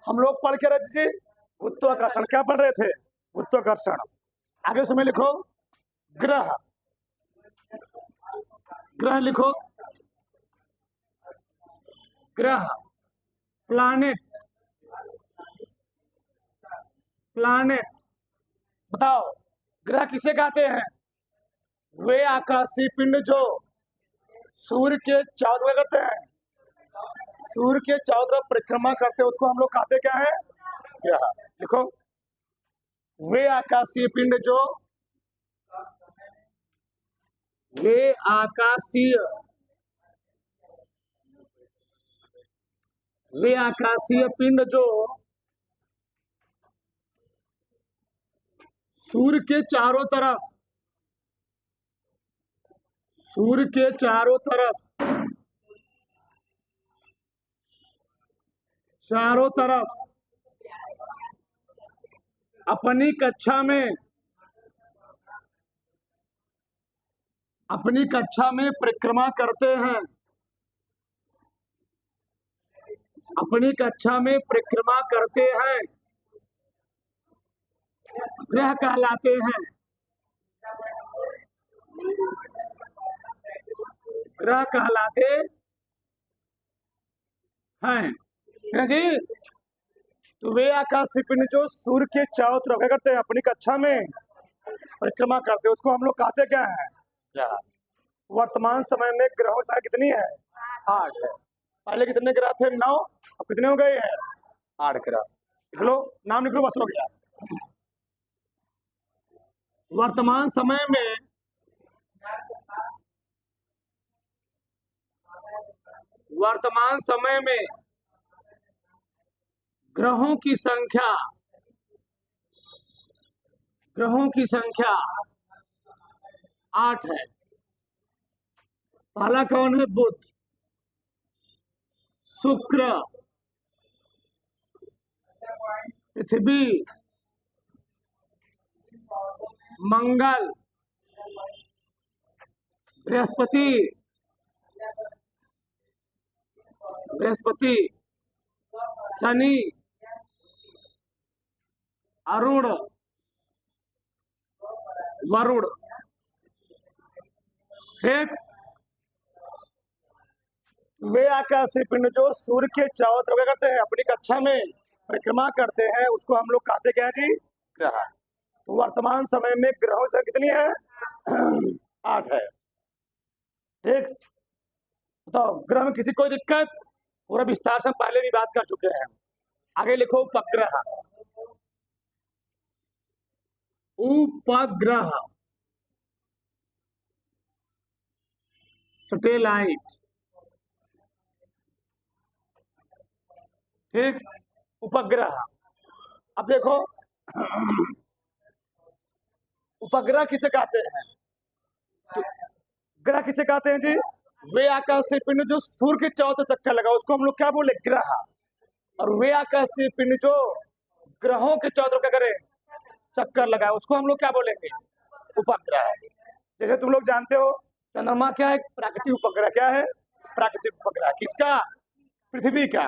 हम लोग पढ़ के रहे थे गुरुत्वाकर्षण। क्या पढ़ रहे थे? गुरुत्वाकर्षण। आगे उसमें लिखो ग्रह। ग्रह लिखो, ग्रह, प्लानेट। प्लानेट, बताओ ग्रह किसे कहते हैं? वे आकाशीय पिंड जो सूर्य के चारों तरफ करते हैं, सूर्य के चारों तरफ परिक्रमा करते हैं, उसको हम लोग कहते क्या है? ग्रह। लिखो, वे आकाशीय पिंड जो, वे आकाशीय, वे आकाशीय पिंड जो सूर्य के चारों तरफ, सूर्य के चारों तरफ, चारों तरफ अपनी कक्षा में, अपनी कक्षा में परिक्रमा करते हैं, अपनी कक्षा में परिक्रमा करते हैं, ग्रह कहलाते हैं। ग्रह कहलाते हैं जी। तो वे आकाशीय पिंड जो सूर्य के चारों तरफ क्या करते हैं? अपनी कक्षा में परिक्रमा करते हैं, उसको हम लोग कहते क्या है? ग्रह। वर्तमान समय में ग्रहों की संख्या कितनी है? 8 है। पहले कितने ग्रह थे? 9। अब कितने हो गए हैं? 8 ग्रह। लिख लो, नाम लिख लो, बस हो गया। वर्तमान समय में, वर्तमान समय में ग्रहों की संख्या, ग्रहों की संख्या 8 है। पहला कौन है? बुध, शुक्र, पृथ्वी, मंगल, बृहस्पति, बृहस्पति, शनि, अरुण, वरुण। ठीक। वे आकाशीय पिंड जो सूर्य के चारों तरफ करते हैं, अपनी कक्षा में परिक्रमा करते हैं, उसको हम लोग कहते क्या है जी? ग्रह। तो वर्तमान समय में ग्रहों की संख्या कितनी है? 8 है। ठीक। बताओ ग्रह में किसी कोई दिक्कत? पूरा विस्तार से हम पहले भी बात कर चुके हैं। आगे लिखो उपग्रह। उपग्रह, सैटेलाइट। ठीक। उपग्रह। अब देखो उपग्रह किसे कहते हैं? ग्रह किसे कहते हैं जी? वे आकाशीय पिंड जो सूर्य के चारों तरफ चक्कर लगा, उसको हम लोग क्या बोले? ग्रह। और वे आकाशीय पिंड जो ग्रहों के चारों तरफ क्या करे? चक्कर लगाए, उसको हम लोग क्या बोलेंगे? उपग्रह। जैसे तुम लोग जानते हो चंद्रमा क्या है? प्राकृतिक उपग्रह। क्या है? प्राकृतिक उपग्रह। किसका? पृथ्वी का।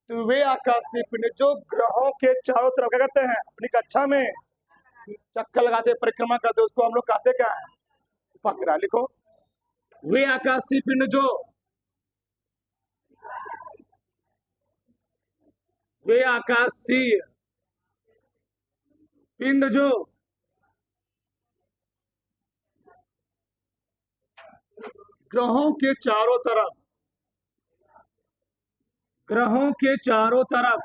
तो वे आकाशीय पिंड जो ग्रहों के चारों तरफ क्या करते हैं? अपनी कक्षा में चक्कर लगाते, परिक्रमा करते, उसको हम लोग कहते क्या है? उपग्रह। लिखो, वे आकाशीय पिंड जो, वे आकाशीय पिंड जो ग्रहों के चारों तरफ, ग्रहों के चारों तरफ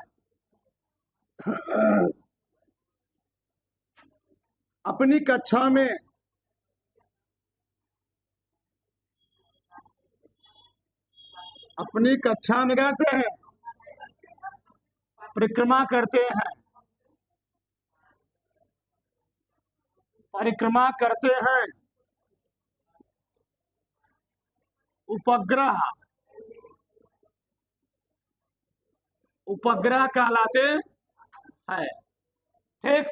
अपनी कक्षा में करते हैं? परिक्रमा करते हैं, परिक्रमा करते हैं। उपग्रह, उपग्रह कहलाते हैं। ठीक।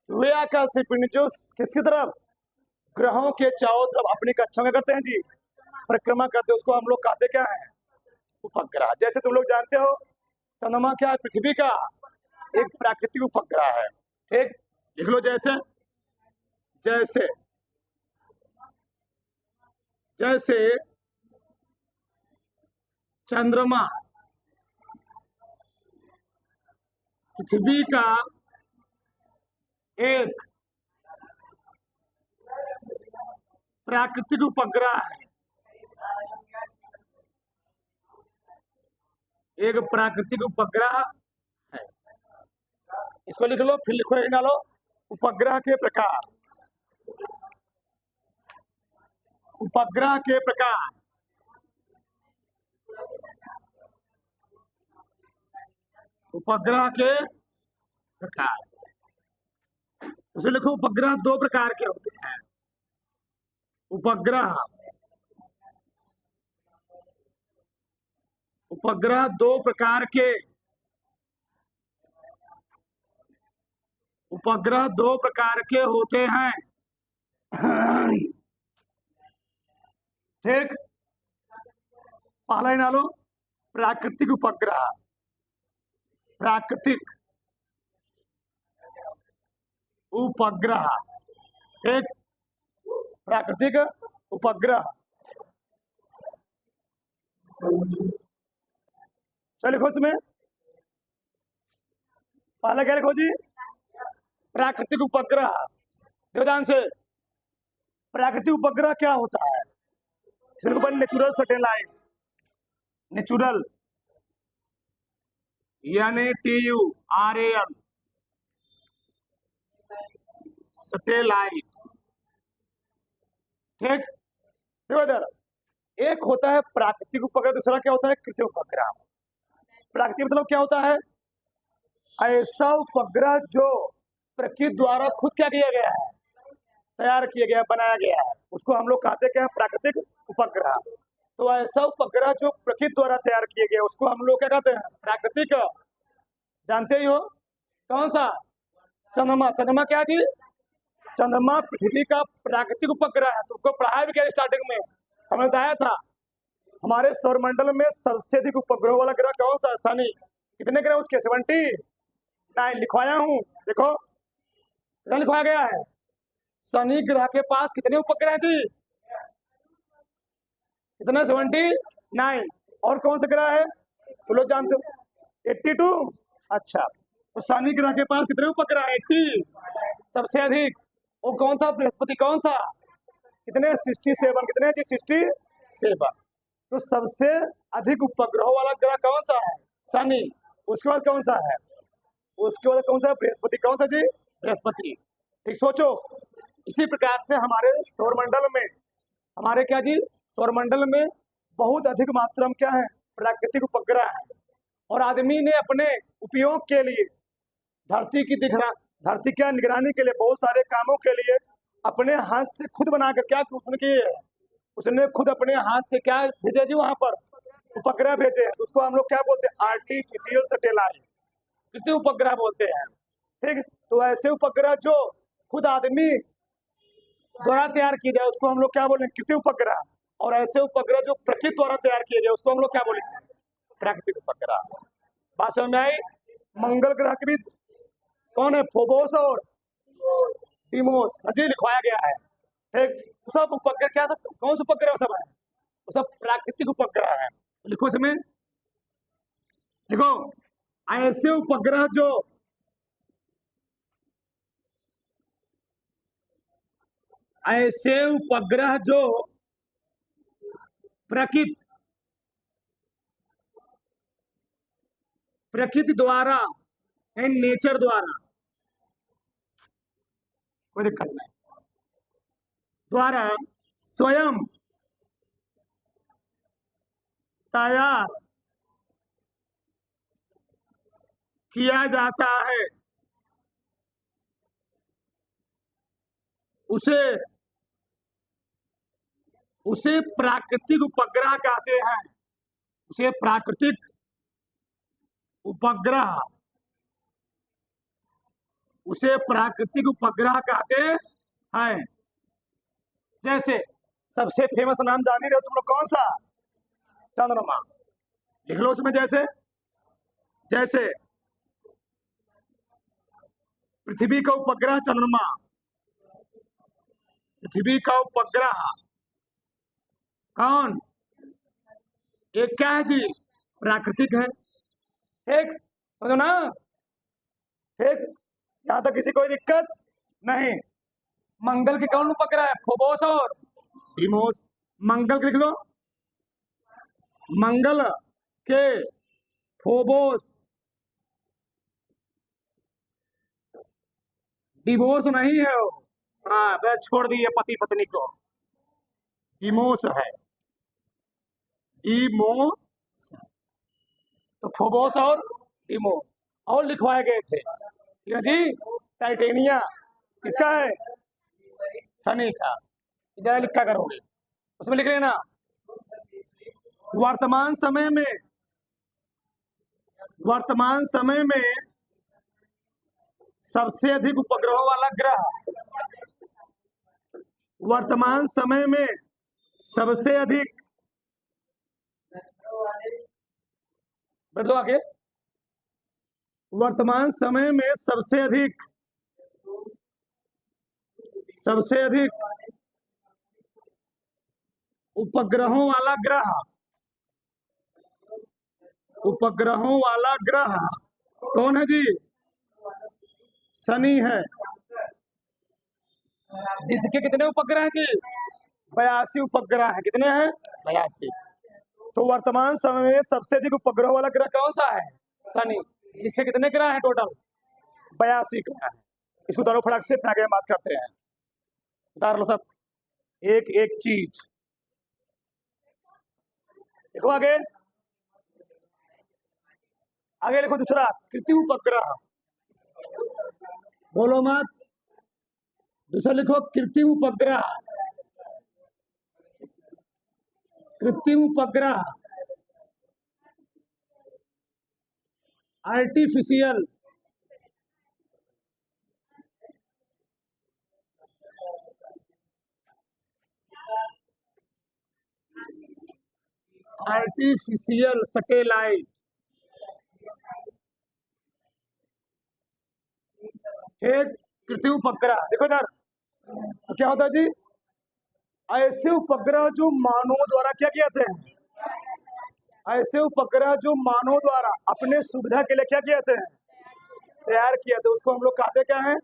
वे आकाशीय पिंड जो किसकी तरफ? ग्रहों के चारों तरफ अपनी कक्षा में करते हैं जी, परिक्रमा करते हैं, उसको हम लोग कहते क्या है? उपग्रह। जैसे तुम लोग जानते हो चंद्रमा क्या है? पृथ्वी का एक प्राकृतिक उपग्रह है। ठीक, लिख लो। जैसे जैसे जैसे चंद्रमा पृथ्वी का एक प्राकृतिक उपग्रह है, एक प्राकृतिक उपग्रह है। इसको लिख लो, फिर लिखो, डालो उपग्रह के प्रकार। उपग्रह के प्रकार, उपग्रह के प्रकार। उसे लिखो, उपग्रह दो प्रकार के होते हैं। उपग्रह उपग्रह दो प्रकार के, उपग्रह दो प्रकार के होते हैं। ठीक, पहला ही डालो प्राकृतिक उपग्रह। प्राकृतिक उपग्रह। ठीक, प्राकृतिक उपग्रह। चलो लिखो इसमें, पहला क्या लिखो जी? प्राकृतिक उपग्रह। ध्यान से, प्राकृतिक उपग्रह क्या होता है? Natural satellite. Natural NATURAL satellite. ठीक, देखो इधर, एक होता है प्राकृतिक उपग्रह, दूसरा क्या होता है? कृत्रिम उपग्रह। प्राकृतिक मतलब क्या होता है? ऐसा उपग्रह जो प्रकृति द्वारा खुद क्या किया गया है? तैयार किया गया, बनाया गया है, उसको हम लोग कहते हैं प्राकृतिक उपग्रह। तो ऐसा उपग्रह जो प्रकृति द्वारा तैयार किया गया, उसको हम लोग क्या कहते हैं? प्राकृतिक। जानते ही हो कौन सा? चंद्रमा। चंद्रमा क्या चीज? चंद्रमा पृथ्वी का प्राकृतिक उपग्रह है। तुमको पढ़ाया भी गया स्टार्टिंग में, हमें बताया था। हमारे सौरमंडल में सबसे अधिक उपग्रह वाला ग्रह कौन सा? शनि। कितने ग्रह उसके? 79 लिखवाया हूँ। देखो कितना लिखवाया गया है। शनि ग्रह के पास कितने उपग्रह हैं जी? कितना? 79। और कौन सा ग्रह है तो लोग जानते हो? 82। अच्छा, तो शनि ग्रह के पास कितने उपग्रह? 80, सबसे अधिक। वो कौन था? बृहस्पति। कौन था? कितने? 67। कितने जी? 67। तो सबसे अधिक उपग्रह वाला ग्रह कौन सा है? शनि। उसके बाद कौन सा है? उसके बाद कौन सा? बृहस्पति। कौन सा जी? बृहस्पति। ठीक, सोचो। इसी प्रकार से हमारे सौरमंडल में, हमारे क्या जी, सौरमंडल में बहुत अधिक मात्रा में क्या है? प्राकृतिक उपग्रह है। और आदमी ने अपने उपयोग के लिए धरती की धरती क्या निगरानी के लिए, बहुत सारे कामों के लिए अपने हाथ से खुद बनाकर क्या उसने किए? उसने खुद अपने हाथ से क्या भेजे जी? वहां पर उपग्रह भेजे। उसको हम लोग क्या बोलते हैं? आर्टिफिशियल सैटेलाइट, कृत्रिम उपग्रह बोलते हैं। ठीक, तो ऐसे उपग्रह जो खुद आदमी द्वारा तैयार किए जाए, उसको हम लोग क्या बोलेंगे? कृत्रिम उपग्रह। और ऐसे उपग्रह जो प्रकृति द्वारा तैयार किए गए, उसको हम लोग क्या बोलेंगे? प्राकृतिक उपग्रह। बात समझ में आई? मंगल ग्रह के भी कौन है? फोबोस और डीमोस जी लिखवाया गया है। ठीक, सब उपग्रह क्या, सब कौन सा उपग्रह सब है? वो सब प्राकृतिक उपग्रह है। लिखो इसमें, लिखो ऐसे उपग्रह जो प्रकृति द्वारा, नेचर द्वारा, कोई दिक्कत नहीं, द्वारा स्वयं तैयार किया जाता है, उसे प्राकृतिक उपग्रह कहते हैं। उसे प्राकृतिक उपग्रह, उसे प्राकृतिक उपग्रह कहते हैं। जैसे सबसे फेमस नाम जान ही रहे हो तुम लोग, कौन सा? चंद्रमा। लिख लो उसमें, जैसे जैसे पृथ्वी का उपग्रह चंद्रमा, पृथ्वी का उपग्रह कौन, एक क्या है जी, प्राकृतिक है। ठीक, समझो ना। ठीक, यहां तक किसी कोई दिक्कत नहीं। मंगल के कौन उपग्रह है, फोबोस और डीमोस। मंगल के लिख लो, मंगल के फोबोस, डिवोर्स नहीं है वो। हाँ, वह छोड़ दिए पति पत्नी को, डिमोस है, डिमोस। तो फोबोस और डिमोस और लिखवाए गए थे, ठीक है जी। टाइटेनिया किसका है, शनि का। इधर लिखा करोगे, उसमें लिख लेना। वर्तमान समय में, वर्तमान समय में सबसे अधिक उपग्रहों वाला ग्रह, वर्तमान समय में सबसे अधिक, बढ़ दो आगे, वर्तमान समय में सबसे अधिक, सबसे अधिक उपग्रहों वाला ग्रह, उपग्रहों वाला ग्रह कौन है जी, शनि है। जिसके कितने उपग्रह हैं जी, 82 उपग्रह है। कितने हैं, 82। तो वर्तमान समय में सबसे अधिक उपग्रह वाला ग्रह कौन सा है, शनि। जिसके कितने ग्रह हैं टोटल, 82 ग्रह है। इसको दारो फटाक से फिर आगे बात करते हैं। उतार लो सब एक एक चीज। देखो आगे, आगे लिखो दूसरा, कृत्रिम उपग्रह, बोलो मत। दूसरा लिखो कृत्रिम उपग्रह, कृत्रिम उपग्रह, आर्टिफिशियल, आर्टिफिशियल सैटेलाइट। एक कृत्रिम उपग्रह, देखो इधर तो क्या होता है जी, ऐसे उपग्रह जो मानव द्वारा क्या किए थे, ऐसे उपग्रह जो मानव द्वारा अपने सुविधा के लिए क्या किए थे, तैयार किए थे, उसको हम लोग कहते क्या है,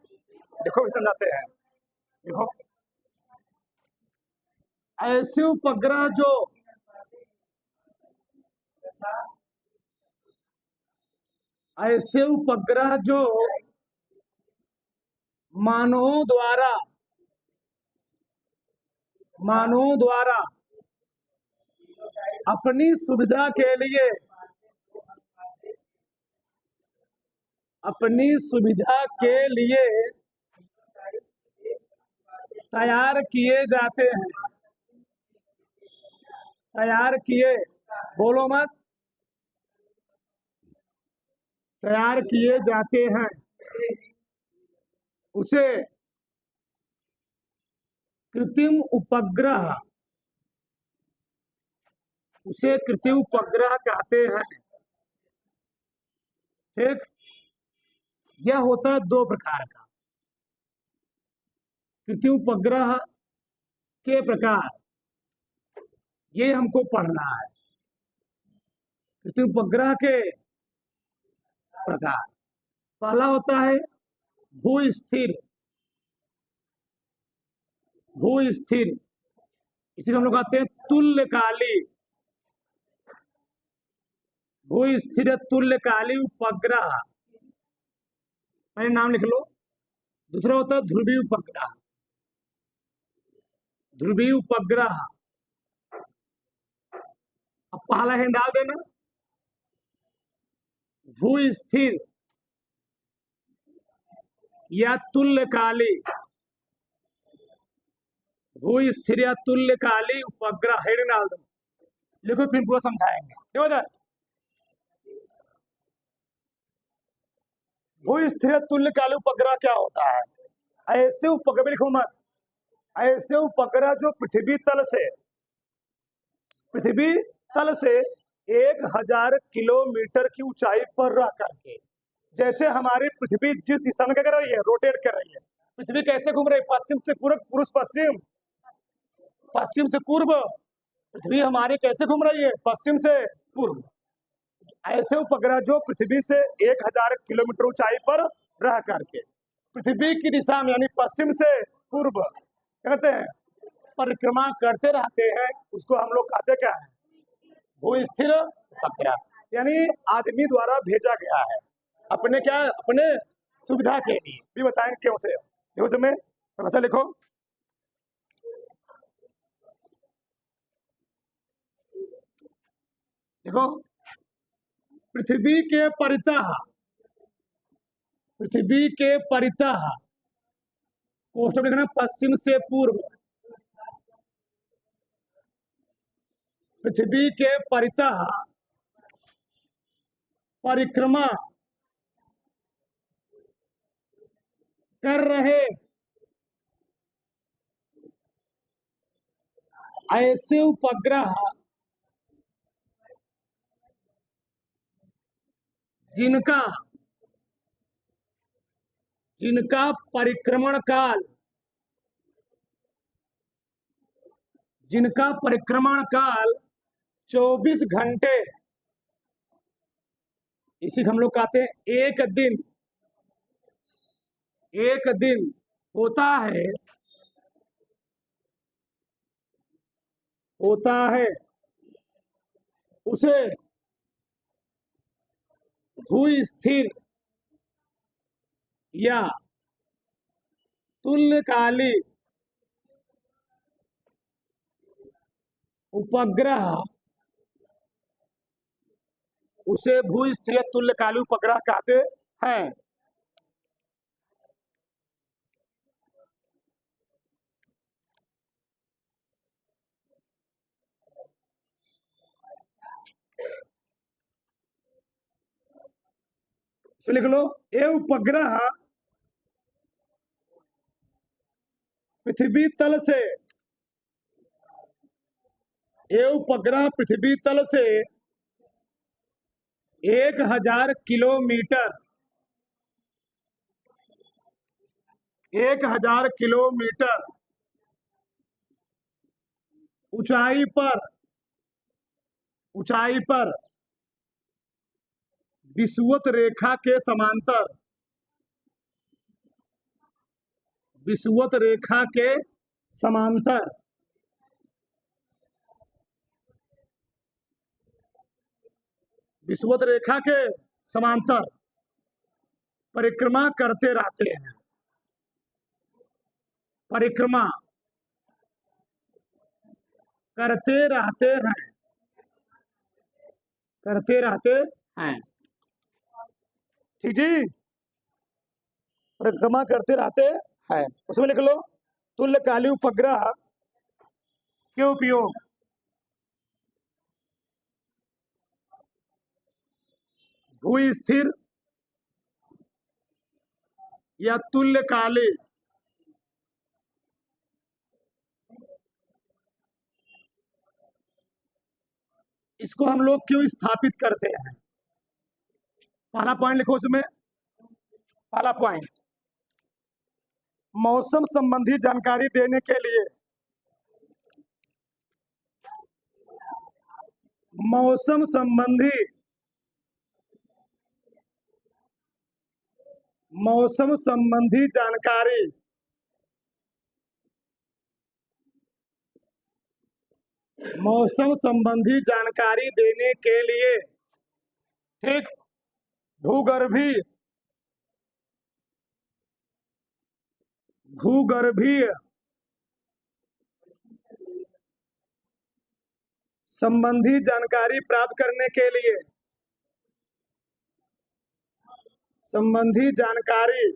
देखो समझाते हैं। देखो, ऐसे उपग्रह जो, ऐसे उपग्रह जो मानवों द्वारा, मानवों द्वारा अपनी सुविधा के लिए, अपनी सुविधा के लिए तैयार किए जाते हैं, तैयार किए, बोलो मत, तैयार किए जाते हैं, उसे कृत्रिम उपग्रह, उसे कृत्रिम उपग्रह कहते हैं। ठीक, यह होता है दो प्रकार का, कृत्रिम उपग्रह के प्रकार, ये हमको पढ़ना है। कृत्रिम उपग्रह के प्रकार, पहला होता है भू स्थिर, भू स्थिर, इसी को हम लोग कहते हैं तुल्यकाली, भू स्थिर तुल्यकाली उपग्रह, पहले नाम लिख लो। दूसरा होता है ध्रुवीय उपग्रह, ध्रुवीय उपग्रह। अब पहला हिंट डाल देना, भू स्थिर या तुल्यकाली, भू स्थिर या तुल्यकाली उपग्रह, हेड डाल दो, लिखो फिर पूरा समझाएंगे। देखो इधर, भू स्थिर तुल्यकाली उपग्रह क्या होता है, ऐसे उपग्रह, लिखो मत, ऐसे उपग्रह जो पृथ्वी तल से, पृथ्वी तल से 1000 किलोमीटर की ऊंचाई पर रह करके, जैसे हमारी पृथ्वी जिस दिशा में क्या कर रही है, रोटेट कर रही है। पृथ्वी कैसे घूम रही है? पश्चिम से पूर्व, पुरुष पश्चिम, पश्चिम से पूर्व। पृथ्वी हमारी कैसे घूम रही है? पश्चिम से पूर्व। ऐसे उपग्रह जो पृथ्वी से 1000 किलोमीटर ऊंचाई पर रह करके पृथ्वी की दिशा में यानी पश्चिम से पूर्व कहते हैं परिक्रमा करते रहते हैं, उसको हम लोग कहते क्या है? भू स्थिर उपग्रह। यानी आदमी द्वारा भेजा गया है अपने क्या, अपने सुविधा के लिए। भी बताएं क्यों से, क्यों से में समस्या लिखो। देखो, पृथ्वी के परितः, पृथ्वी के परितः क्वेश्चन लिखना पश्चिम से पूर्व, पृथ्वी के परितः परिक्रमा कर रहे ऐसे उपग्रह जिनका जिनका परिक्रमण काल, जिनका परिक्रमण काल 24 घंटे, इसी हम लोग कहते हैं एक दिन, एक दिन होता है, होता है, उसे भू स्थिर या तुल्यकाली उपग्रह, उसे भू स्थिर या तुल्यकाली उपग्रह कहते हैं। तो लिख लो, ये उपग्रह पृथ्वी तल से, ये उपग्रह पृथ्वी तल से 1000 किलोमीटर, 1000 किलोमीटर ऊंचाई पर, ऊंचाई पर विषुवत रेखा के समांतर, विषुवत रेखा के समांतर विषुवत रेखा के समांतर परिक्रमा करते रहते हैं, परिक्रमा करते रहते हैं, करते रहते हैं। ठीक जी, परिक्रमा करते रहते हैं। उसमें लिख लो, तुल्यकाली उपग्रह के उपयोग भू स्थिर या तुल्यकाली इसको हम लोग क्यों स्थापित करते हैं? पहला पॉइंट लिखो उसमें, पहला पॉइंट मौसम संबंधी जानकारी देने के लिए, मौसम संबंधी, मौसम संबंधी जानकारी मौसम संबंधी जानकारी देने के लिए, ठीक, भूगर्भीय, भूगर्भीय संबंधी जानकारी प्राप्त करने के लिए, संबंधी जानकारी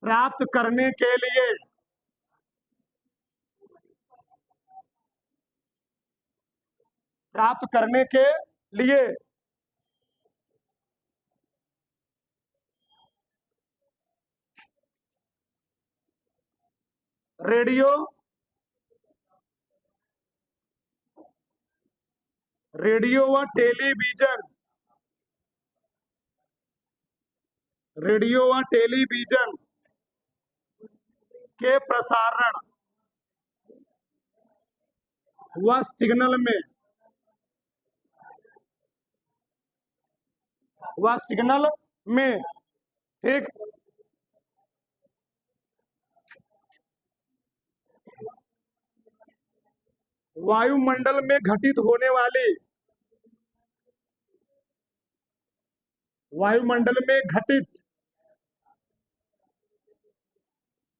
प्राप्त करने के लिए प्राप्त करने के लिए रेडियो, रेडियो व टेलीविजन, रेडियो व टेलीविजन के प्रसारण व सिग्नल में, व सिग्नल में, ठीक, वायुमंडल में घटित होने वाली, वायुमंडल में घटित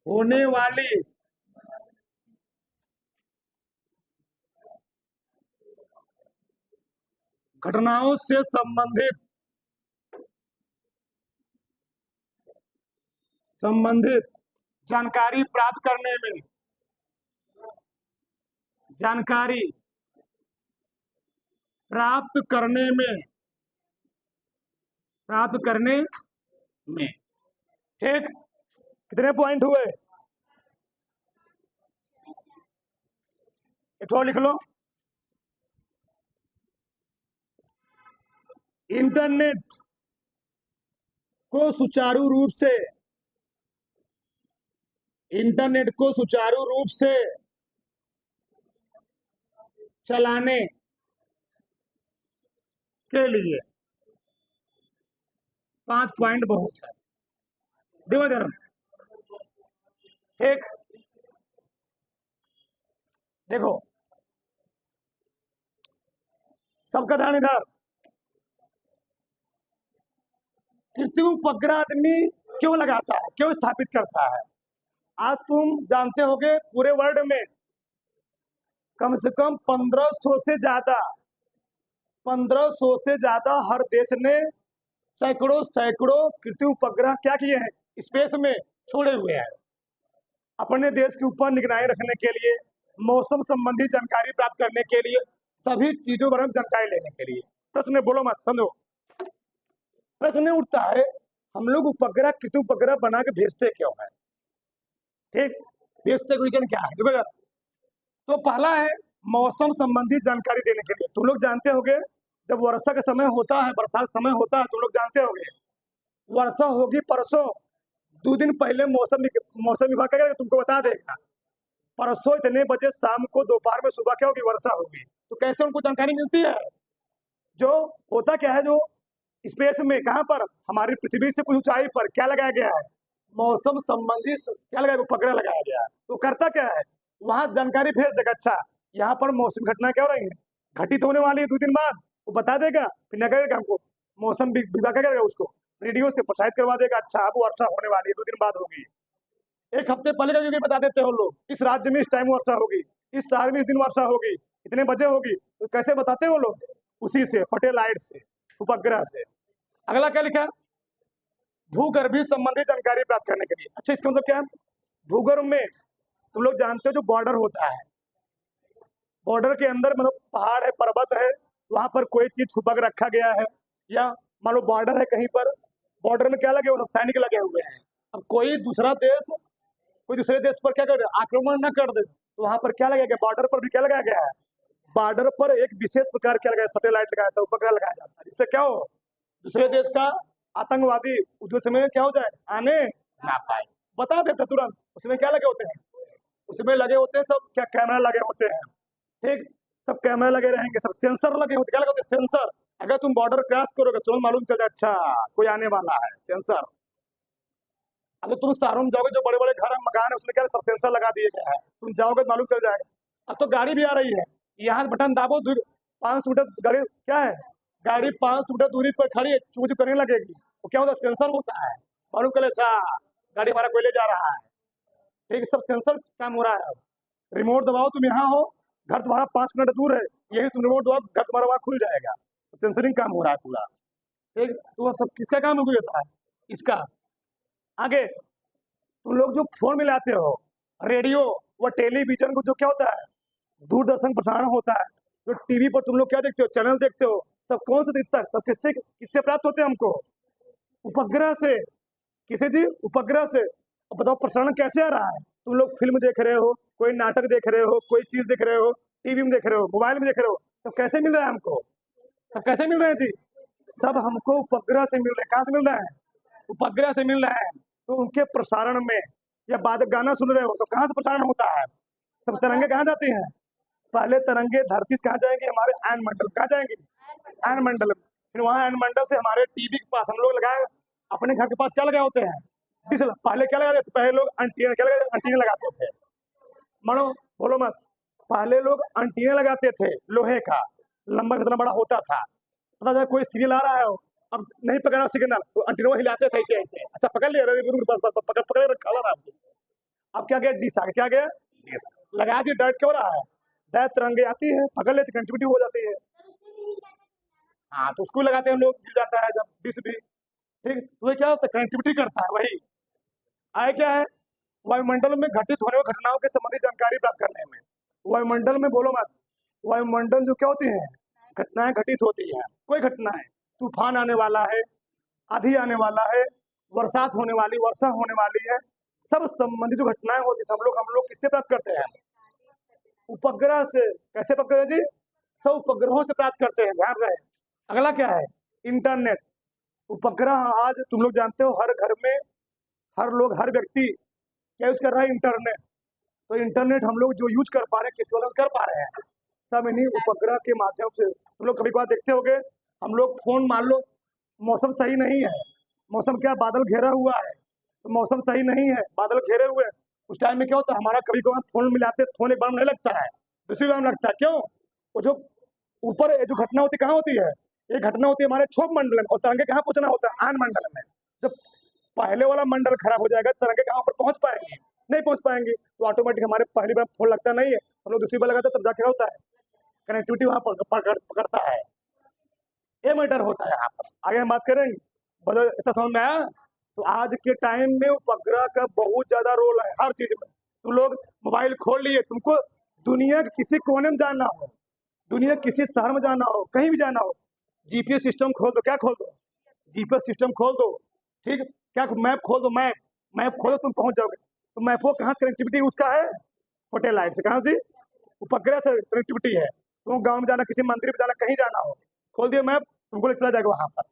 होने वाली घटनाओं से संबंधित जानकारी प्राप्त करने में, जानकारी प्राप्त करने में, प्राप्त करने में, ठीक। कितने पॉइंट हुए? एक और लिख लो। इंटरनेट को सुचारू रूप से, इंटरनेट को सुचारू रूप से चलाने के लिए 5 पॉइंट बहुत है। देखो इधर, ठीक, देखो सबका ध्यान इधर। कृत्रिम उपग्रह आदमी क्यों लगाता है, क्यों स्थापित करता है? आज तुम जानते होगे पूरे वर्ल्ड में कम से कम 1500 से ज्यादा, 1500 से ज्यादा हर देश ने सैकड़ों सैकड़ों कृत्रिम उपग्रह क्या किए हैं, स्पेस में छोड़े हुए हैं, अपने देश के ऊपर निगरानी रखने के लिए, मौसम संबंधी जानकारी प्राप्त करने के लिए, सभी चीजों पर जानकारी लेने के लिए। प्रश्न बोलो मत, समझो। प्रश्न उठता है हम लोग उपग्रह, कृत्रिम उपग्रह बना के भेजते क्यों है? ठीक, भेजते का रीजन क्या है? तो पहला है मौसम संबंधी जानकारी देने के लिए। तुम लोग जानते होगे जब वर्षा का समय होता है, बरसात समय होता है, तुम लोग जानते होगे वर्षा होगी परसों, 2 दिन पहले मौसम विभाग क्या करेगा, तुमको बता देगा परसों इतने बजे शाम को, दोपहर में, सुबह क्या होगी, वर्षा होगी। तो कैसे उनको जानकारी मिलती है? जो होता क्या है, जो स्पेस में, कहां पर, हमारी पृथ्वी से कुछ ऊंचाई पर क्या लगाया गया है, मौसम संबंधी क्या लगाया, उपग्रह लगाया गया है। तो करता क्या है, वहां जानकारी भेज देगा, अच्छा यहाँ पर मौसम घटना क्या हो रही है, घटित होने वाली है 2 दिन बाद, वो बता देगा। फिर क्या करेगा, हमको मौसम विभाग क्या करेगा, उसको रेडियो से प्रसारित करवा देगा, अच्छा अब वर्षा होने वाली है, 2 दिन बाद होगी। 1 हफ्ते पहले का जो बता देते हो लोग, इस राज्य में इस टाइम वर्षा होगी, इस शहर में इस दिन वर्षा होगी, इतने बजे होगी। तो कैसे बताते हो लोग? उसी से, सैटेलाइट से, उपग्रह से। अगला क्या लिखा, भूगर्भीय संबंधी जानकारी प्राप्त करने के लिए। अच्छा, इसका मतलब क्या है? भूगर्भ में तुम लोग जानते हो जो बॉर्डर होता है, बॉर्डर के अंदर मतलब पहाड़ है, पर्वत है, वहां पर कोई चीज छुपा के रखा गया है, या मान लो बॉर्डर है कहीं पर, बॉर्डर में क्या लगे हुए, सैनिक लगे हुए हैं। अब कोई दूसरा देश कोई दूसरे देश पर क्या कर, आक्रमण न कर दे, तो वहां पर क्या लगाया गया, बॉर्डर पर भी क्या लगाया गया है, बॉर्डर पर एक विशेष प्रकार क्या लगाया, सैटेलाइट लगाया था, उपग्रह लगाया जाता है, जिससे क्या हो, दूसरे देश का आतंकवादी उस में क्या हो जाए, आने ना पाए, बता देते तुरंत। उसमें क्या लगे होते हैं, उसमें लगे होते हैं सब क्या, कैमरा लगे होते हैं, ठीक, सब कैमरा लगे रहेंगे, सब सेंसर लगे होते, क्या लगे होते हैं, सेंसर। अगर तुम बॉर्डर क्रॉस करोगे तुरंत मालूम चल जाए, अच्छा कोई आने वाला है, सेंसर। अगर तुम शहरों में जाओगे, जो बड़े बड़े घर मकान है, उसमें क्या सब सेंसर लगा दिए गए हैं, तुम जाओगे तो मालूम चल जाएगा। अब तो गाड़ी भी आ रही है, यहाँ बटन दाबो, 500 मीटर गाड़ी क्या है, गाड़ी 500 मीटर दूरी पर खड़ी है, चूच करने लगेगी, वो क्या होता है, सेंसर होता है, मालूम कर, अच्छा गाड़ी हमारा कोई ले जा रहा है, ठीक, सब सेंसर काम हो रहा है। रिमोट दबाओ, तुम यहाँ हो, घर तुम्हारा 5 मिनट दूर है, यही तुम रिमोट दबाओ, घर तुम्हारा वहाँ खुल जाएगा, सेंसरिंग काम हो रहा है पूरा, ठीक। तो सब किसका काम होता है, इसका। आगे तुम लोग जो फोन में लाते हो, रेडियो व टेलीविजन को, जो क्या होता है, दूरदर्शन प्रसारण होता है, जो टीवी पर तुम लोग क्या देखते हो, चैनल देखते हो, सब कौन से दिखता है, सब किससे किससे प्राप्त होते हैं हमको, उपग्रह से। किसे जी, उपग्रह से। अब बताओ प्रसारण कैसे आ रहा है, तुम लोग फिल्म देख रहे हो, कोई नाटक देख रहे हो, कोई चीज देख रहे हो, टीवी में देख रहे हो, मोबाइल में देख रहे हो, सब कैसे मिल रहा है हमको? सब कैसे मिल रहे हैं जी? सब हमको उपग्रह से मिल रहे हैं। कहाँ से मिल रहा है? उपग्रह से मिल रहा है। तो उनके प्रसारण में या बाद गाना सुन रहे हो, सब कहाँ से प्रसारण होता है? सब तरंगे कहाँ जाती हैं? पहले तरंगे धरती से कहाँ जाएंगे? हमारे आयन मंडल। कहाँ जाएंगे? आयन मंडल। फिर वहाँ आयन मंडल से हमारे टीवी के पास हम लोग लगाए, अपने घर के पास क्या लगाए होते हैं? पहले क्या लगाते थे? पहले लोग एंटीना, क्या लगाते? एंटीना लगाते थे। मानो, बोलो मत। पहले लोग एंटीना लगाते थे लोहे का, लंबा कितना बड़ा होता था। पता था कोई सीरियल आ रहा है, अब नहीं पकड़ा सिग्नल तो एंटीना हिलाते थे ऐसे ऐसे। अच्छा पकड़ लिया, बस बस पकड़ पकड़े रखा हुआ था। अब क्या गया? डिश आ गया। क्या गया? डिश लगा दी। डायरेक्ट क्यों रहा है? डायरेक्ट तरंगे आती है, पकड़ लेते, कनेक्टिविटी हो जाती है। हाँ, तो उसको लगाते हैं लोग, गिर जाता है जब डिश भी। ठीक, तो ये क्या होता है? कनेक्टिविटी करता है। वही आए क्या है? वायुमंडल में घटित होने वाली घटनाओं के संबंधी जानकारी प्राप्त करने में। वायुमंडल में, बोलो मत, वायुमंडल जो क्या होती है? घटनाएं घटित होती है। कोई घटना है, तूफान आने वाला है, आंधी आने वाला है, बरसात होने वाली, वर्षा होने वाली है, सब संबंधित जो घटनाएं होती है, हम लोग किससे प्राप्त करते हैं? उपग्रह से। कैसे प्राप्त करते हैं जी? सब उपग्रहों से प्राप्त करते हैं, ध्यान रहे। अगला क्या है? इंटरनेट। उपग्रह आज तुम लोग जानते हो, हर घर में, हर लोग, हर व्यक्ति क्या यूज कर रहा है? इंटरनेट। तो इंटरनेट हम लोग जो यूज कर पा रहे हैं, किसी वजह कर पा रहे हैं? सब इन्हीं उपग्रह के माध्यम से। तुम लोग कभी कभार देखते होगे, हम लोग फोन, मान लो मौसम सही नहीं है, मौसम क्या, बादल घेरा हुआ है, तो मौसम सही नहीं है, बादल घेरे हुए हैं, उस टाइम में क्या होता है? हमारा कभी कभार फोन मिलाते, फोन एक बार नहीं लगता है, दूसरी बार लगता है। क्यों? वो जो ऊपर जो घटना होती है, कहाँ होती है? ये घटना होती है हमारे क्षोभ मंडल में, और तरंगे कहाँ पहुंचना होता है? आयन मंडल में। जब पहले वाला मंडल खराब हो जाएगा, तरंगे कहाँ पर पहुंच पाएंगे? नहीं पहुंच पाएंगे। तो ऑटोमेटिक हमारे पहली बार फोन लगता नहीं है, हम लोग दूसरी बार लगाते तब जाके होता है, कनेक्टिविटी वहां पकड़ता है। ये मैटर होता है यहाँ पर। आगे हम बात करेंगे। बता, इतना समझ में आया? तो आज के टाइम में उपग्रह का बहुत ज्यादा रोल है हर चीज में। तुम लोग मोबाइल खोल लिए, तुमको दुनिया के किसी कोने में जाना हो, दुनिया के किसी शहर में जाना हो, कहीं भी जाना हो, जीपीएस सिस्टम खोल दो। क्या खोल दो? जीपीएस सिस्टम खोल दो। ठीक, क्या मैप खोल दो, मैप मैप खोलो, तुम पहुंच जाओगे। तो मैप को कहाँ कनेक्टिविटी उसका है? सैटेलाइट से। कहाँ से? उपग्रह से कनेक्टिविटी है। तुम गाँव में जाना, किसी मंदिर में जाना, कहीं जाना हो, खोल दिया मैप, तुमको ले चला जाएगा वहां पर।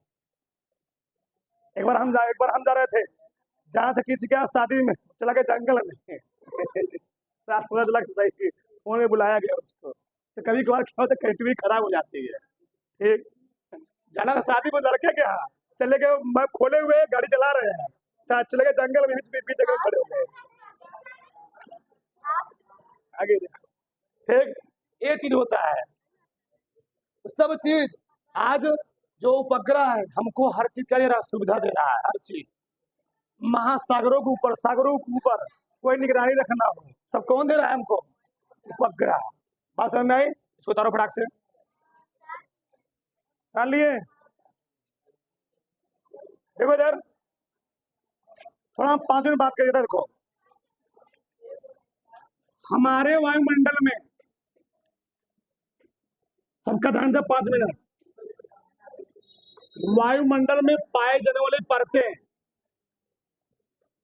एक बार हम जा रहे थे, जाना था किसी के यहाँ शादी में, चला गया जंगल में। रात को लग सही, फोन में बुलाया गया उसको। तो कभी कभार क्या होता है? कनेक्टिविटी खराब हो जाती है। ठीक, जाना था शादी में, लड़के के यहाँ चले गए, मैप खोले हुए गाड़ी चला रहे हैं, चले गए जंगल में, बीच जगह खड़े हो गए। आगे ठीक, ये चीज होता है। सब चीज आज जो उपग्रह है, हमको हर चीज का दे रहा, सुविधा दे रहा है, हर चीज। महासागरों के ऊपर, सागरों के ऊपर कोई निगरानी रखना हो, सब कौन दे रहा है हमको? उपग्रह। बात समझ में आई? इसको उतारो फटाक से। जान लिए? देखो इधर, थोड़ा हम 5 मिनट बात करिए। देखो, हमारे वायुमंडल में, सबका ध्यान दे, 5 मिनट। वायुमंडल में पाए जाने वाली परतें,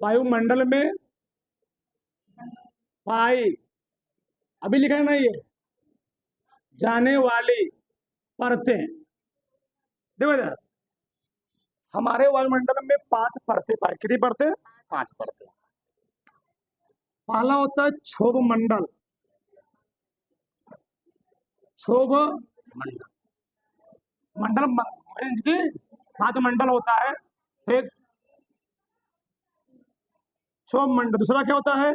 वायुमंडल में पाई, अभी लिखा है ना, ये जाने वाली परतें। देखो इधर, हमारे वायुमंडल में 5 परतें पाई। कितनी परतें? 5 परतें। पहला होता है क्षोभ मंडल। क्षोभ मंडल, जी 5 मंडल होता है। एक क्षोभ मंडल, दूसरा क्या होता है?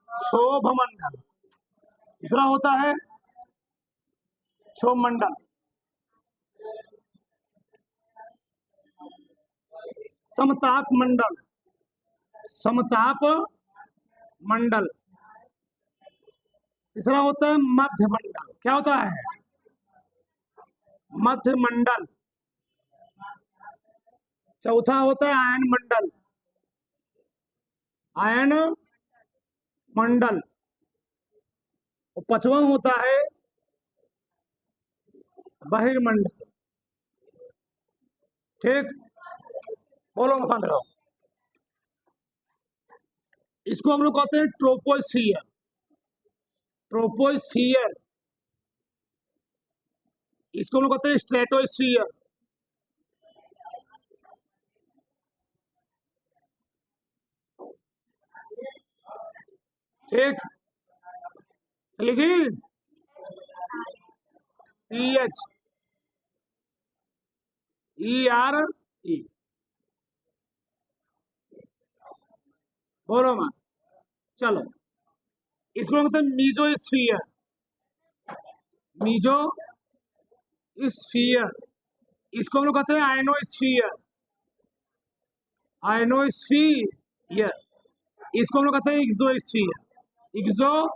क्षोभ मंडल, तीसरा होता है क्षोभ मंडल। समताप मंडल, समताप मंडल, तीसरा होता है मध्य मंडल। क्या होता है? मध्य मंडल। चौथा होता है आयन मंडल, आयन मंडल। और 5वां होता है बहिर्मंडल। ठीक, बोलो पसंद रहो। इसको हम लोग कहते हैं ट्रोपोस्फियर। ट्रोपोस्फियर इसको हम लोग कहते हैं स्ट्रेटोस्फीयर। ठीक, चलिए जी। पीएच, ERE, बोलो मत। चलो, इसको कहते हैं मीजोस्फीयर। मीजो स्फीयर, इसको हम लोग कहते हैं आयनोस्फीयर। आयनोस्फीयर, इसको हम लोग कहते हैं एक्सोस्फीयर। एक्सोस्फीयर,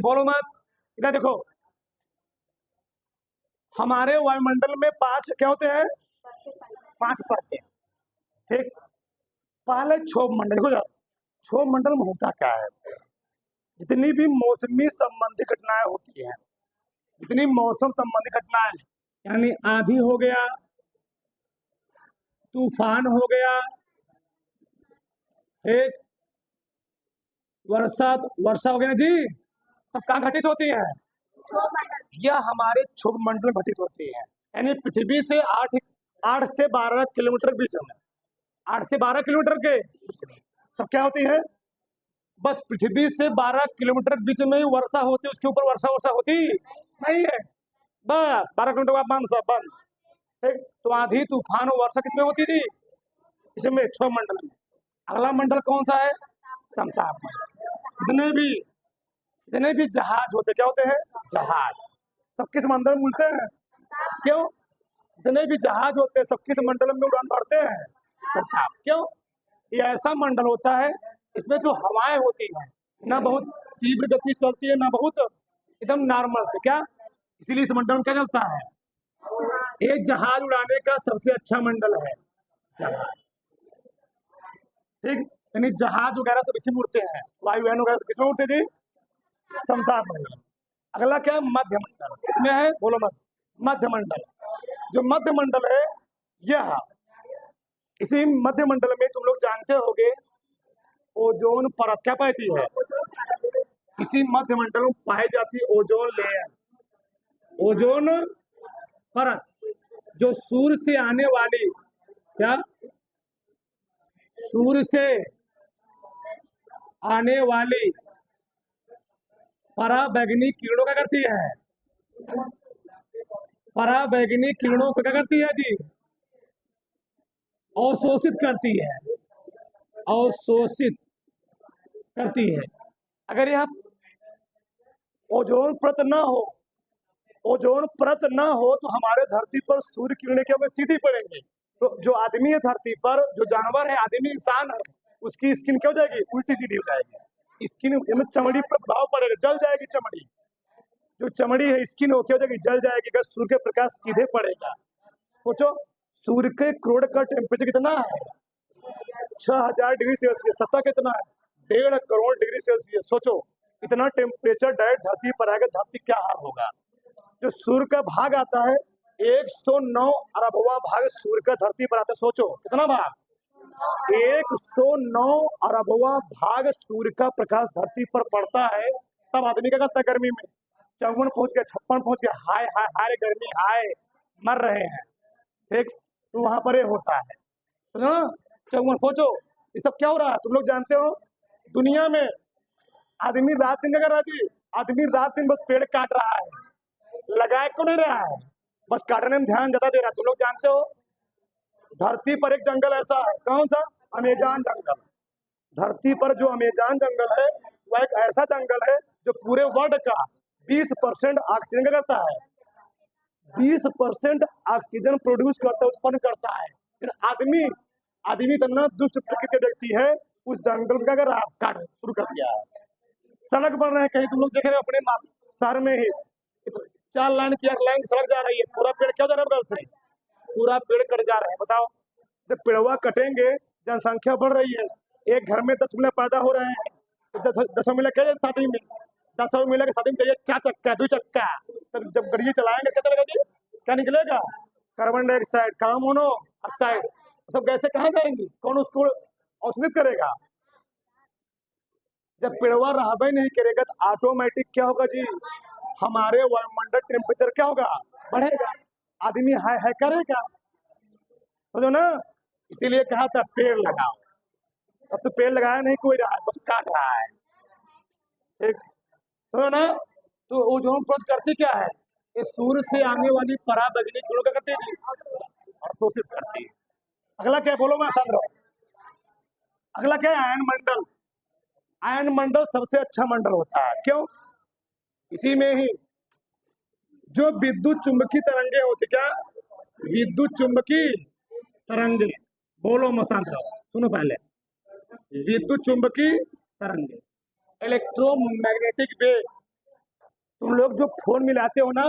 बोलो मत। इधर देखो, हमारे वायुमंडल में 5 क्या होते हैं? 5 परतें। ठीक, पहले क्षोभ मंडल। देखो यार, क्षोभ मंडल में होता क्या है? जितनी भी मौसमी संबंधी घटनाएं होती हैं, जितनी मौसम संबंधी घटनाएं, यानी आंधी हो गया, तूफान हो गया, एक वर्षा वर्षा हो गया जी, सब कहाँ घटित होती है? यह हमारे क्षोभ मंडल में घटित होती है। यानी पृथ्वी से 8 से 12 किलोमीटर बीच में, 8 से 12 किलोमीटर के बीच में सब क्या होती है? बस पृथ्वी से 12 किलोमीटर बीच में ही वर्षा होती है, उसके ऊपर वर्षा होती नहीं है। बस 12 किलोमीटर बाद बंद, सब बंद। ठीक, तो आंधी तूफान और वर्षा किसमें होती थी? इसमें, क्षोभ मंडल में। अगला मंडल कौन सा है? समताप मंडल। जितने भी जहाज होते, क्या होते हैं? जहाज, सब किस मंडल में मिलते हैं? क्यों? जितने भी जहाज होते हैं सब किस मंडल में उड़ान भरते हैं? समताप। क्यों? ये ऐसा मंडल होता है, इसमें जो हवाएं होती हैं ना बहुत तीव्र गति से चलती है, ना बहुत एकदम नॉर्मल से। क्या? इसीलिए इस मंडल में क्या चलता है? एक जहाज उड़ाने का सबसे अच्छा मंडल है जहाज। ठीक, यानी जहाज वगैरह सब इसी में उड़ते हैं, वायुयान वगैरह किसमें उड़ते जी? समताप मंडल। अगला क्या है? मध्य मंडल। इसमें है, बोलो मत। मध्य मंडल, जो मध्य मंडल है, यह इसी मध्य मंडल में तुम लोग जानते होगे ओजोन परत क्या पाती है? इसी मध्य मंडल में पाई जाती है ओजोन लेयर। ओजोन परत, जो सूर्य से आने वाली, क्या? सूर्य से आने वाली पराबैंगनी किरणों क्या करती है? पराबैंगनी किरणों को क्या करती है जी? अवशोषित करती है, अवशोषित करती है। अगर यह ओजोन परत ना हो, ओजोन परत ना हो तो हमारे धरती पर सूर्य किरणें क्या होंगी? सीधी पड़ेंगी। तो जो आदमी है धरती पर, जो जानवर है, आदमी इंसान है, उसकी स्किन क्या हो जाएगी? उल्टी सीधी हो जाएगी। स्किन में चमड़ी पर प्रभाव पड़ेगा, जल जाएगी चमड़ी। जो चमड़ी है, स्किन हो क्या हो जाएगी? जल जाएगी। अगर सूर्य के प्रकाश सीधे पड़ेगा, सोचो सूर्य के क्रोध का टेम्परेचर कितना है? 6000 डिग्री सेल्सियस। सतह कितना है? 1.5 करोड़ डिग्री सेल्सियस। सोचो इतना टेम्परेचर डायरेक्ट धरती पर आएगा, धरती क्या हाल होगा? जो सूर्य का भाग आता है, 109 अरबवा भाग सूर्य का धरती पर आता है। सोचो कितना भाग? 109 अरबवा भाग सूर्य का प्रकाश धरती पर पड़ता है। तब आदमी क्या करता है? गर्मी में 54 पहुंच गया, 56 पहुंच गया, हाय हाय हाय गर्मी, हाय मर रहे हैं। ठीक, तो वहां पर ये होता है। तो ना 54, सोचो ये सब क्या हो रहा है? तुम लोग जानते हो दुनिया में आदमी रात दिन क्या कर रहा है जी? आदमी रात दिन बस पेड़ काट रहा है, लगाए क्यों नहीं रहा है? बस काटने में ध्यान ज्यादा दे रहा है। तुम लोग जानते हो धरती पर एक जंगल ऐसा है, कौन सा? अमेजान जंगल। धरती पर जो अमेजान जंगल है, वह एक ऐसा जंगल है जो पूरे वर्ल्ड का 20% ऑक्सीजन करता है। 20% ऑक्सीजन प्रोड्यूस करता है, उत्पन्न करता है। फिर आदमी इतना दुष्ट प्रकृति व्यक्ति है, उस जंगल का अगर आप काट शुरू कर दिया है। सड़क बन रहे हैं, कहीं तुम लोग देख रहे हो अपने शहर में ही 4 लाइन की 8 लाइन सड़क जा रही है, पूरा पेड़ क्या जा रहा है बगल से? पूरा पेड़ कट जा रहे हैं। बताओ, जब पेड़वा कटेंगे, जनसंख्या बढ़ रही है, एक घर में 10 मिला पैदा हो रहे हैं, तो 10 मिला क्या शादी में? 10 मिला के शादी में चाहिए 4 चक्का 2 चक्का। तब जब गाड़ी चलाएंगे क्या चलेगा जी? क्या निकलेगा? कार्बन डाइऑक्साइड, कार्बन मोनोऑक्साइड, सब गैसें कहाँ जाएंगी? कौन उसको अवशोषित करेगा? जब पेड़वा रहबे नहीं करेगा तो ऑटोमेटिक क्या होगा जी? हमारे वायुमंडल टेम्परेचर क्या होगा, बढ़ेगा, आदमी है करेगा, समझो ना। इसीलिए कहा था पेड़ लगाओ। अब तो पेड़ लगाया नहीं कोई रहा है, बस काट रहा है, ठीक, समझो ना। तो ओजोन परत करती क्या है, ये सूर्य से आने वाली पराबैंगनी किरणों क्या करती है जी, अवशोषित करती है। अगला क्या बोलो, मैं आसान रहो। अगला क्या है, आयन मंडल। आयन मंडल सबसे अच्छा मंडल होता है, क्यों, इसी में ही जो विद्युत चुंबकीय तरंगे होती, क्या विद्युत चुंबकीय तरंगे, बोलो मसांत रहो, सुनो पहले, विद्युत चुंबकीय तरंगे, इलेक्ट्रोमैग्नेटिक वेव। तुम लोग जो फोन मिलाते हो ना,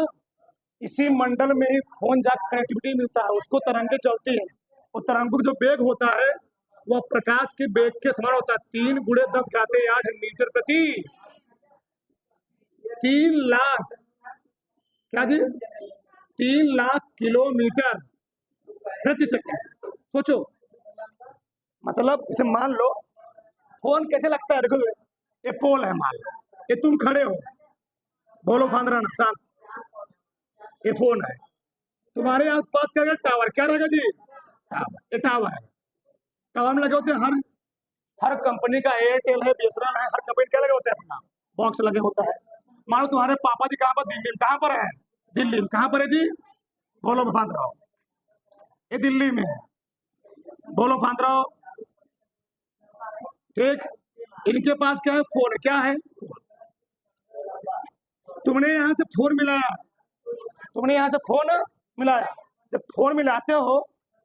इसी मंडल में ही फोन जाकर कनेक्टिविटी मिलता है, उसको तरंगे चलती है। और तरंगों का जो वेग होता है वह प्रकाश के वेग के समान होता है, 3 × 10⁸ मीटर प्रति 3 लाख, क्या जी, 3 लाख किलोमीटर प्रति सेकंड। सोचो, मतलब इसे मान लो, फोन कैसे लगता है, देखो ये पोल है, मान लो ये तुम खड़े हो, बोलो फांदरा नुकसान, ये फोन है, तुम्हारे आसपास क्या टावर, क्या रहेगा जी, टावर, ये टावर है, टावर में लगे होते हैं, हर कंपनी का, एयरटेल है, बीएसएनएल है, हर कंपनी क्या लगे होते हैं, अपना बॉक्स लगे होता है। मानो तुम्हारे पापा जी कहाँ पर, दिल्ली में, कहाँ पर है, दिल्ली में, कहाँ पर है जी, बोलो फांद रहो, ये दिल्ली में है, बोलो फांद रहो, ठीक। इनके पास क्या है, फोन, क्या है, फोन। तुमने यहाँ से फोन मिलाया, तुमने यहाँ से फोन मिलाया, जब फोन मिलाते हो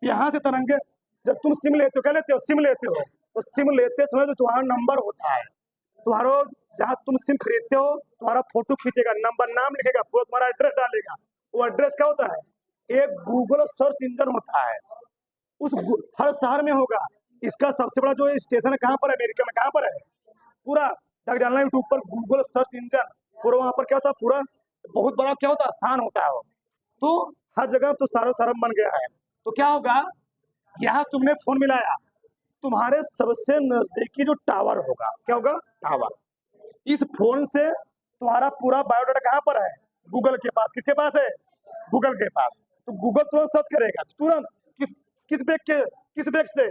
यहाँ से तरंगे, जब तुम सिम लेते हो, क्या लेते हो, सिम लेते हो, तो सिम लेते समय जो तुम्हारा नंबर होता है, तुम्हारा जहाँ तुम सिम खरीदते हो, तुम्हारा फोटो खींचेगा, नंबर, नाम लिखेगा, पूरा तुम्हारा एड्रेस डालेगा। वो एड्रेस क्या होता है, एक गूगल सर्च इंजन होता है, हर शहर में होगा। इसका सबसे बड़ा जो स्टेशन है, कहाँ पर है, अमेरिका में, कहाँ पर है, पूरा जाकर डालना यूट्यूब पर, गूगल सर्च इंजन, पूरा वहां पर क्या होता है, पूरा बहुत बड़ा क्या होता है, स्थान होता है वो, तो हर जगह तो सारा सरम बन गया है। तो क्या होगा, यहाँ तुमने फोन मिलाया, तुम्हारे सबसे नजदीकी जो टावर होगा, क्या होगा, टावर, इस फोन से तुम्हारा पूरा बायोडाटा कहाँ पर है, गूगल के पास, किसके पास है, गूगल के पास। तो गूगल तुरंत सर्च करेगा, तुरंत किस बेग से,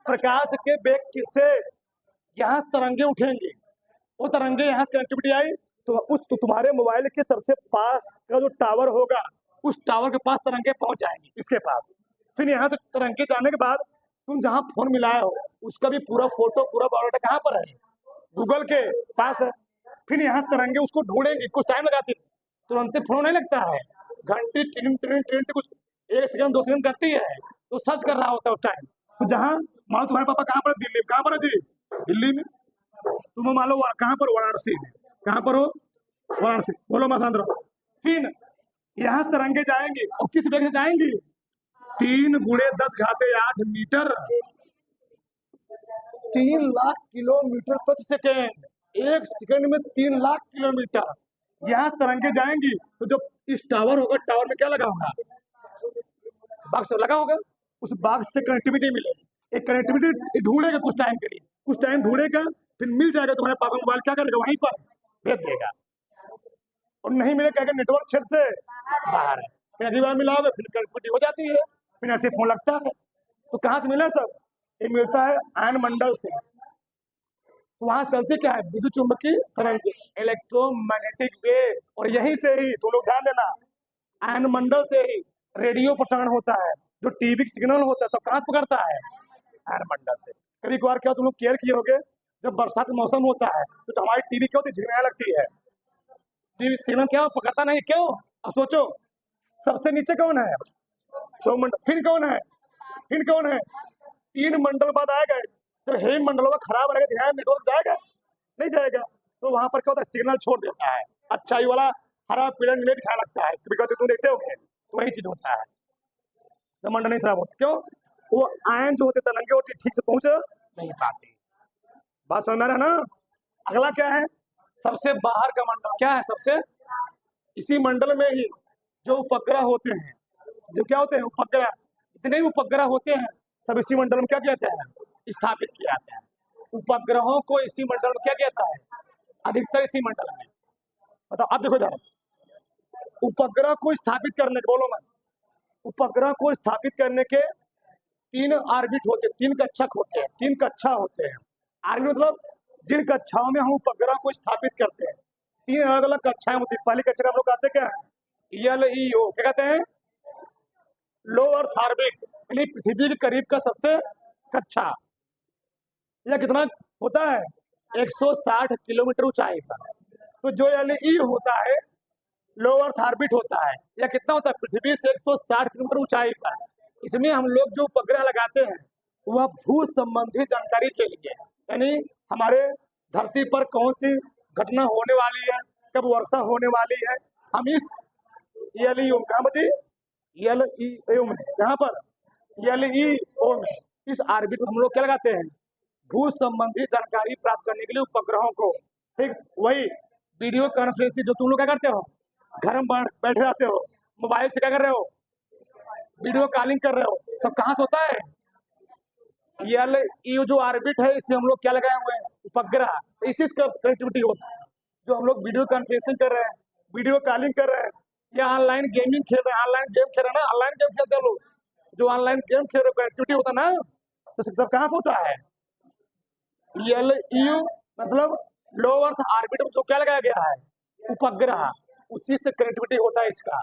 प्रकाश के बेग से यहाँ तरंगे उठेंगे, वो तरंगे यहाँ से कनेक्टिविटी आई, तो तुम्हारे मोबाइल के सबसे पास का जो टावर होगा, उस टावर के पास तरंगे पहुंच जाएंगी, इसके पास। फिर यहाँ से तरंगे जाने के बाद तुम जहाँ फोन मिलाए हो, उसका भी पूरा फोटो, पूरा बायोडाटा कहाँ पर है, गूगल के पास है। फिर यहाँ तरंगे उसको ढूंढेंगे, कुछ टाइम लगाती, तुरंत फोन नहीं लगता है, घंटे, ट्रेन कुछ 1 सेकंड 2 सेकंड करती है, तो सर्च कर रहा होता है उस टाइम। तो जहाँ मान लो तुम्हारे पापा कहाँ पर, दिल्ली में, कहाँ पर है जी, दिल्ली में, तुम मान लो कहाँ पर, वाराणसी में, कहाँ पर हो, वाराणसी, बोलो मसांद्र। फिर यहाँ तरंगे जाएंगी, और किस वेग से जाएंगी, 3 × 10⁸ मीटर, 3 लाख किलोमीटर प्रति सेकेंड, 1 सेकंड में 3 लाख किलोमीटर यहाँ तरंगे जाएंगी। तो जब इस टावर होगा, टावर में क्या लगा होगा, बॉक्स लगा होगा, उस बॉक्स से कनेक्टिविटी मिलेगी, एक कनेक्टिविटी ढूंढेगा कुछ टाइम के लिए, कुछ टाइम ढूंढेगा, फिर मिल जाएगा, तुम्हारे पापा मोबाइल क्या करेगा, वहीं पर भेज देगा, और नहीं मिलेगा, नेटवर्क क्षेत्र से बाहर है, फिर अगली बार मिलाओगे, फिर कनेक्टिविटी हो जाती है, फिर ऐसे फोन लगता है। तो कहाँ से मिला सब, ये मिलता है आयन मंडल से। तो वहां चलती क्या है, विद्युत चुंबकीय तरंगे, इलेक्ट्रोमैग्नेटिक वेव, और यहीं से ही तुम लोग ध्यान देना, आयन मंडल से ही रेडियो प्रसारण होता है, जो टीवी सिग्नल होता है, सब कहाँ से पकड़ता है, आयन मंडल से। कभी कभार क्या तुम लोग केयर किए होगे, जब बरसात का मौसम होता है, तो हमारी टीवी क्या होती है, झिलमिलाने लगती है, टीवी सिग्नल क्या पकड़ता नहीं, क्यों, अब सोचो, सबसे नीचे कौन है, मंडल, फिर कौन है, 3 मंडल बाद आएगा, जब हेम मंडल खराब रहेगा, ध्यान नेटवर्क जाएगा, नहीं जाएगा, तो वहां पर क्या होता है, सिग्नल छोड़ देता है, अच्छाई वाला हरा पीला नीले दिखाने लगता है, कभी कभी तुम देखते होगे, तो वही चीज होता है, जब मंडल नहीं खराब होता, क्यों, वो आयन जो होते तरंगे होती ठीक से पहुंच नहीं पाती। बात समझ में आ रहा है ना। अगला क्या है, सबसे बाहर का मंडल, क्या है, सबसे, इसी मंडल में ही जो उपग्रह होते हैं, जो क्या होते हैं, उपग्रह, जितने भी उपग्रह होते हैं सब इसी मंडल में क्या कहते हैं, स्थापित किए जाते हैं। उपग्रहों को इसी मंडल में क्या कहता है, अधिकतर इसी मंडल में। बताओ, अब देखो जरा, उपग्रह को स्थापित करने के, बोलो मत, उपग्रह को स्थापित करने के 3 ऑर्बिट होते हैं, 3 कक्षक होते हैं, 3 कक्षा होते हैं। ऑर्बिट मतलब जिन कक्षाओं में हम उपग्रह को स्थापित करते हैं, 3 अलग अलग कक्षाएं होती है। पहली कक्षा हम लोग कहते क्या है, LEO, क्या कहते हैं, लो अर्थ ऑर्बिट, यानी पृथ्वी के करीब का सबसे कक्षा। यह कितना होता है, 160 किलोमीटर ऊंचाई पर। तो जो LE होता है, लो अर्थ ऑर्बिट होता है, यह कितना होता है, पृथ्वी से 160 किलोमीटर ऊंचाई पर। इसमें हम लोग जो उपग्रह लगाते हैं वह भू संबंधी जानकारी के लिए, यानी हमारे धरती पर कौन सी घटना होने वाली है, कब वर्षा होने वाली है, हम इस LEO कहाँ बची, LEO में, यहाँ पर LEO में, इस ऑर्बिट में हम लोग क्या लगाते हैं, भू संबंधी जानकारी प्राप्त करने के लिए उपग्रहों को। ठीक वही वीडियो कॉन्फ्रेंसिंग जो तुम लोग क्या करते हो, घर में बैठे रहते हो, मोबाइल से क्या कर रहे हो, वीडियो कॉलिंग कर रहे हो, सब कहाँ से होता है, ये जो ऑर्बिट है इसमें हम लोग क्या लगाए हुए हैं, उपग्रह, इसी से कनेक्टिविटी होता है। जो हम लोग वीडियो कॉन्फ्रेंसिंग कर रहे हैं, वीडियो कॉलिंग कर रहे हैं, या ऑनलाइन गेमिंग खेल रहे हैं, ऑनलाइन गेम खेल रहे हैं ना, ऑनलाइन गेम खेलते हैं लोग, जो ऑनलाइन गेम खेल रहे कनेक्टिविटी होता है ना, तो सब कहाँ से होता है, LEO मतलब लो अर्थ ऑर्बिट में जो क्या लगाया गया है, उपग्रह, उसी से कनेक्टिविटी होता है इसका।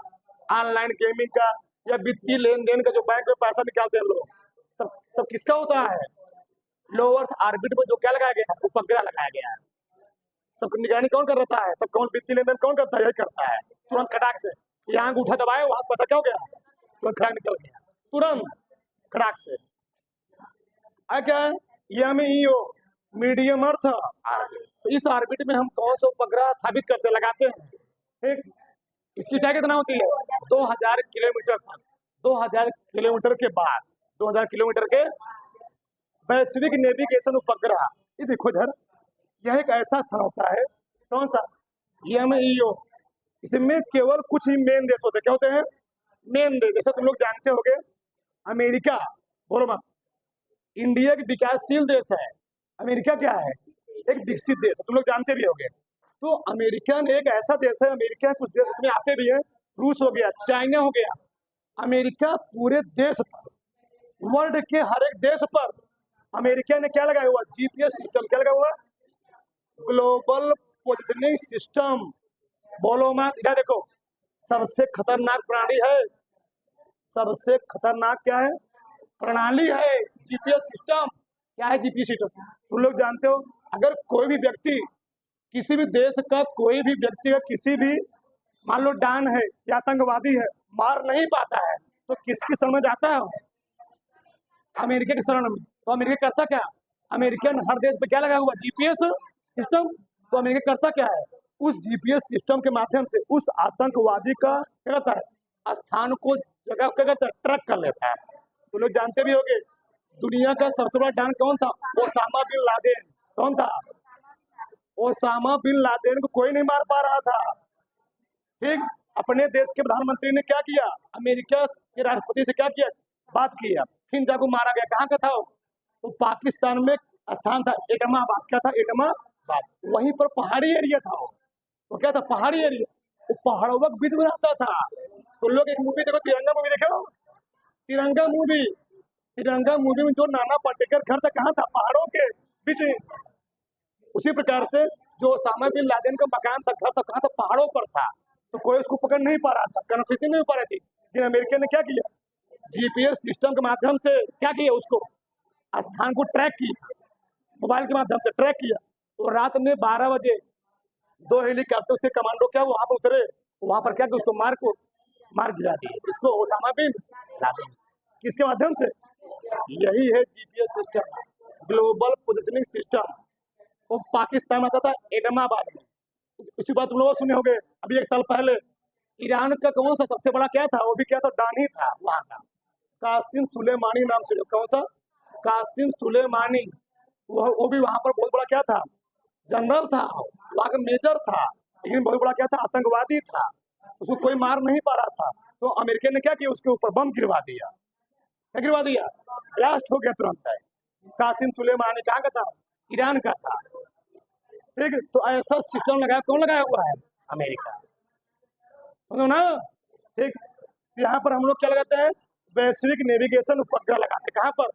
ऑनलाइन गेमिंग का या वित्तीय लेन देन का, जो बैंक में पैसा निकालते हैं लोग, सब किसका होता है, लो अर्थ ऑर्बिट में जो क्या लगाया गया है, उपग्रह लगाया गया है। सब निगरानी कौन कर रहा है, सब कौन वित्तीय लेन देन कौन करता है, यही करता है। तुरंत खटाक से यहाँ अंगूठा दबाए, वहां पैसा क्या हो गया, तुरंत खटाक निकल गया, तुरंत खटाक से। क्या MEO मीडियम अर्थ ऑर्बिट, तो इस ऑर्बिट में हम कौन सा उपग्रह स्थापित करते लगाते हैं। ठीक, इसकी ऊंचाई कितना होती है, 2000 किलोमीटर तक। 2000 किलोमीटर के बाद, 2000 किलोमीटर के वैश्विक नेविगेशन उपग्रह, ये देखो इधर, यह एक ऐसा स्थान होता है, कौन सा, MEO, इसमें केवल कुछ ही मेन देश होते हैं। क्या होते हैं, मेन देश, जैसे तुम लोग जानते होगे अमेरिका, बोलो मत, इंडिया एक विकासशील देश है, अमेरिका क्या है, एक विकसित देश है, तुम लोग जानते भी होंगे। तो अमेरिका एक ऐसा देश है, अमेरिका कुछ देश उसमें आते भी हैं, रूस हो गया, चाइना हो गया, अमेरिका पूरे देश पर, वर्ल्ड के हर एक देश पर अमेरिका ने क्या लगाया हुआ, GPS सिस्टम, क्या लगा हुआ, ग्लोबल पोजिशनिंग सिस्टम। बोलो मत, इधर देखो, सबसे खतरनाक प्रणाली है, सबसे खतरनाक क्या है, प्रणाली है GPS सिस्टम। क्या है GPS सिस्टम, तुम लोग जानते हो, अगर कोई भी व्यक्ति, किसी भी देश का कोई भी व्यक्ति, किसी भी मान लो डॉन है या आतंकवादी है, मार नहीं पाता है, तो किसकी शरण में जाता है, अमेरिका की शरण में। तो अमेरिका करता क्या, अमेरिकन हर देश पे क्या लगा हुआ, GPS सिस्टम। तो अमेरिका करता क्या है, उस GPS सिस्टम के माध्यम से उस आतंकवादी का क्या करता है, स्थान को जगह क्या करता है, ट्रैक कर लेता है। तो लोग जानते भी होंगे दुनिया का सबसे बड़ा डॉन कौन था, ओसामा बिन लादेन। कौन था, ओसामा बिन लादेन को कोई नहीं मार पा रहा था। ठीक, अपने देश के प्रधानमंत्री ने क्या किया, अमेरिका के राष्ट्रपति से क्या किया, बात किया, फिर जाको मारा गया। कहाँ का था वो, तो पाकिस्तान में स्थान था एडमाबाद। क्या था, एडमाबाद, वहीं पर पहाड़ी एरिया था वो। तो क्या था, पहाड़ी एरिया, वो पहाड़ों के बीच में रहता था। तो लोग एक मूवी देखो, तिरंगा मूवी देखो, तिरंगा मूवी, तिरंगा मूवी में जो नाना पाटेकर घर था, कहाँ था, पहाड़ों के बीच में। उसी प्रकार से जो ओसामा बिन लादेन का मकान था, घर था, कहाँ था, पहाड़ों पर था। तो कोई उसको पकड़ नहीं पा रहा था, कन्फ्यूजन नहीं हो पा रही थी। लेकिन अमेरिका ने क्या किया, GPS सिस्टम के माध्यम से क्या किया, उसको स्थान को ट्रैक किया, मोबाइल के माध्यम से ट्रैक किया। तो रात में 12 बजे 2 हेलीकॉप्टर से कमांडो क्या वहां पर उतरे, वहां पर क्या कि उसको मार गिरा दिए, इसको ओसामा बिन लादेन। किसके माध्यम से, यही है GPS system, global positioning system. वो पाकिस्तान में आता था एडमाबाद में। इसी बात तुम लोग सुने होंगे, अभी 1 साल पहले ईरान का कौन सा सबसे बड़ा क्या था, वो भी क्या था, डॉन ही था वहां का, कासिम सुलेमानी नाम से। कौन सा, कासिम सुलेमानी, वो भी वहां पर बहुत बड़ा क्या था, जनरल था, वहां का मेजर था, लेकिन बहुत बड़ा क्या था, आतंकवादी था, उसको कोई मार नहीं पा रहा था। तो अमेरिका ने क्या किया, उसके ऊपर बम गिरवा दिया। क्या गिरवा दिया, ब्लास्ट हो गया तुरंत है। कासिम सुलेमानी कहाँ का था, ईरान का था। ठीक, तो ऐसा सिस्टम लगाया, कौन लगाया हुआ है, अमेरिका। समझो ना। ठीक, यहाँ पर हम लोग क्या लगाते हैं, वैश्विक नेविगेशन उपग्रह लगाते हैं। कहाँ पर,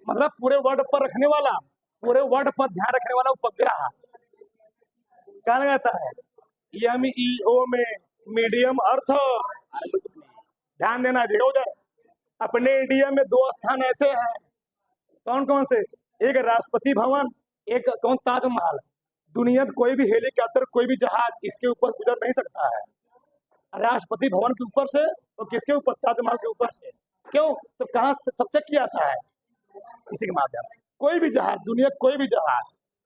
मतलब पूरे वर्ल्ड पर रखने वाला, पूरे वर्ल्ड पर ध्यान रखने वाला उपग्रह क्या लगाता है, MEO में, मीडियम अर्थ। ध्यान देना जी उधर। अपने इंडिया में 2 स्थान ऐसे हैं, कौन कौन से, एक राष्ट्रपति भवन, एक कौन, ताजमहल। दुनिया में कोई भी हेलीकॉप्टर, कोई भी जहाज इसके ऊपर गुजर नहीं सकता है, राष्ट्रपति भवन के ऊपर से, और किसके ऊपर, ताजमहल के ऊपर से। क्यों, सब कहाँ सब चेक किया था है, इसी के माध्यम से। कोई भी जहाज, दुनिया कोई भी जहाज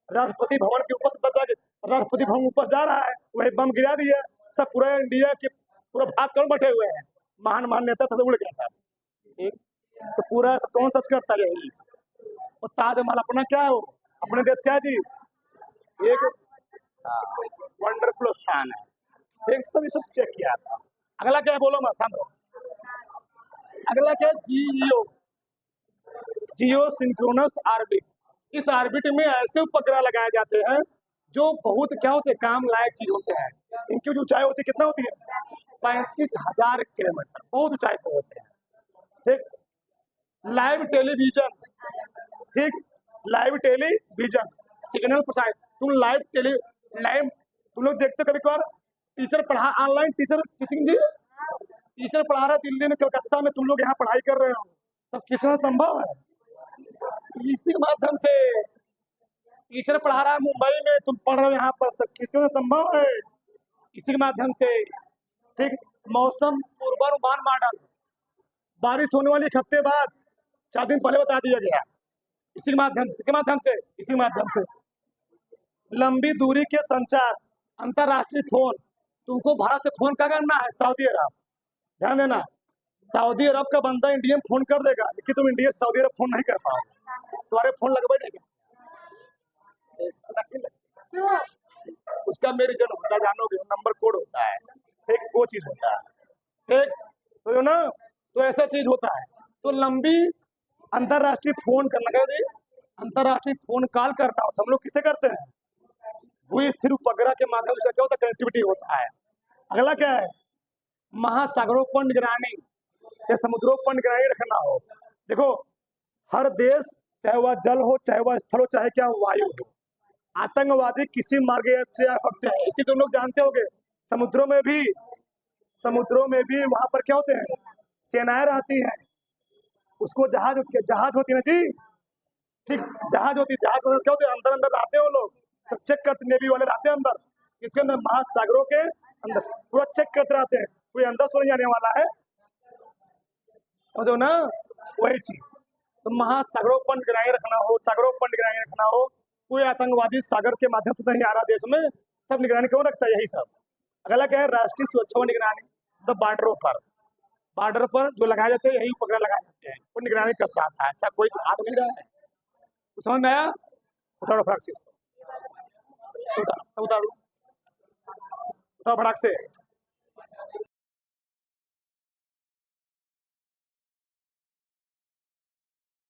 राष्ट्रपति भवन के ऊपर से बता के, राष्ट्रपति भवन ऊपर जा रहा है, वही बम गिरा दिया, सब पूरा इंडिया के पूरा भाग कर बैठे हुए हैं, महान महान नेता था उड़ गया सब। ठीक, तो पूरा कौन सच करता है यही। और ताजमहल अपना क्या है, वो अपने देश क्या है जी, एक वंडरफुल स्थान है। ठीक, सब चेक किया था। अगला क्या है, बोलो मत समझो। अगला क्या है, जियो सिंक्रोनस ऑर्बिट। इस ऑर्बिट में ऐसे उपग्रह लगाए जाते हैं जो बहुत क्या होते हैं, काम लायक चीज होते हैं। इनकी जो ऊंचाई होती है कितना होती है, 35,000 किलोमीटर, बहुत ऊंचाई पर होते हैं। ठीक, लाइव टेलीविजन, ठीक, लाइव टेलीविजन सिग्नल प्रसारित, तुम लोग देखते कभी कभार, टीचर पढ़ा, ऑनलाइन टीचर टीचिंग जी, टीचर पढ़ा रहा है दिल्ली में, कलकत्ता में, तुम लोग यहाँ पढ़ाई कर रहे हो, सब किसमें संभव है, इसी के माध्यम से। टीचर पढ़ा रहा है मुंबई में, तुम पढ़ रहे हो यहाँ पर, सब किसमें संभव है, इसी के माध्यम से। ठीक, मौसम पूर्वानुमान मॉडल, बारिश होने वाली 1 हफ्ते बाद 4 दिन पहले बता दिया गया, इसी माध्यम से, किसी माध्यम से, इसी माध्यम से। लंबी दूरी के संचार, अंतरराष्ट्रीय फोन, तुमको भारत से फोन क्या करना है, सऊदी अरब, ध्यान देना, सऊदी अरब का बंदा इंडियन फोन कर देगा, लेकिन तुम इंडिया से सऊदी अरब फोन नहीं कर पाओगे, तुम्हारे फोन लग बैठेगा, उसका मेरी जन होता है, जानोगे, नंबर कोड होता है। ठीक, वो चीज होता है। ठीक, तो ना, तो ऐसा चीज होता है। तो लंबी अंतरराष्ट्रीय फोन करना, क्या अंतरराष्ट्रीय फोन कॉल करना हो, हम लोग किसे करते हैं, भू स्थिर उपग्रह के माध्यम से क्या होता है, कनेक्टिविटी होता है। अगला क्या है, महासागरों पर निगरानी या समुद्रों पर निगरानी रखना हो। देखो, हर देश, चाहे वह जल हो, चाहे वह स्थल हो, चाहे क्या वायु हो, आतंकवादी किसी मार्ग से आ सकते हैं, इसी को लोग जानते होंगे। समुद्रों में भी वहां पर क्या होते हैं, सेनाएं रहती हैं, उसको जहाज होती है ना जी। ठीक, जहाज होती है, जहाज क्या होते हैं, अंदर अंदर रहते हैं वो लोग, सब चेक करते, नेवी वाले रहते हैं अंदर, इसके अंदर महासागरों के अंदर पूरा चेक करते रहते हैं, कोई अंदर सो नहीं आने वाला है, समझो ना, वही चीज। तो महासागरों पर निगरानी रखना हो, सागरों पर निगरानी रखना हो, कोई आतंकवादी सागर के माध्यम से नहीं आ रहा देश में, सब निगरानी कौन रखता है, यही सब। अगला क्या है, राष्ट्रीय सुरक्षा निगरानी, तो बॉर्डर पर जो लगाए जाते हैं, यही उपग्रह लगाए जाते हैं, वो निगरानी करता आता है। अच्छा, कोई आ नहीं रहा है, तो समझ में आया, उतारो फटाक से, उतारो फटाक से।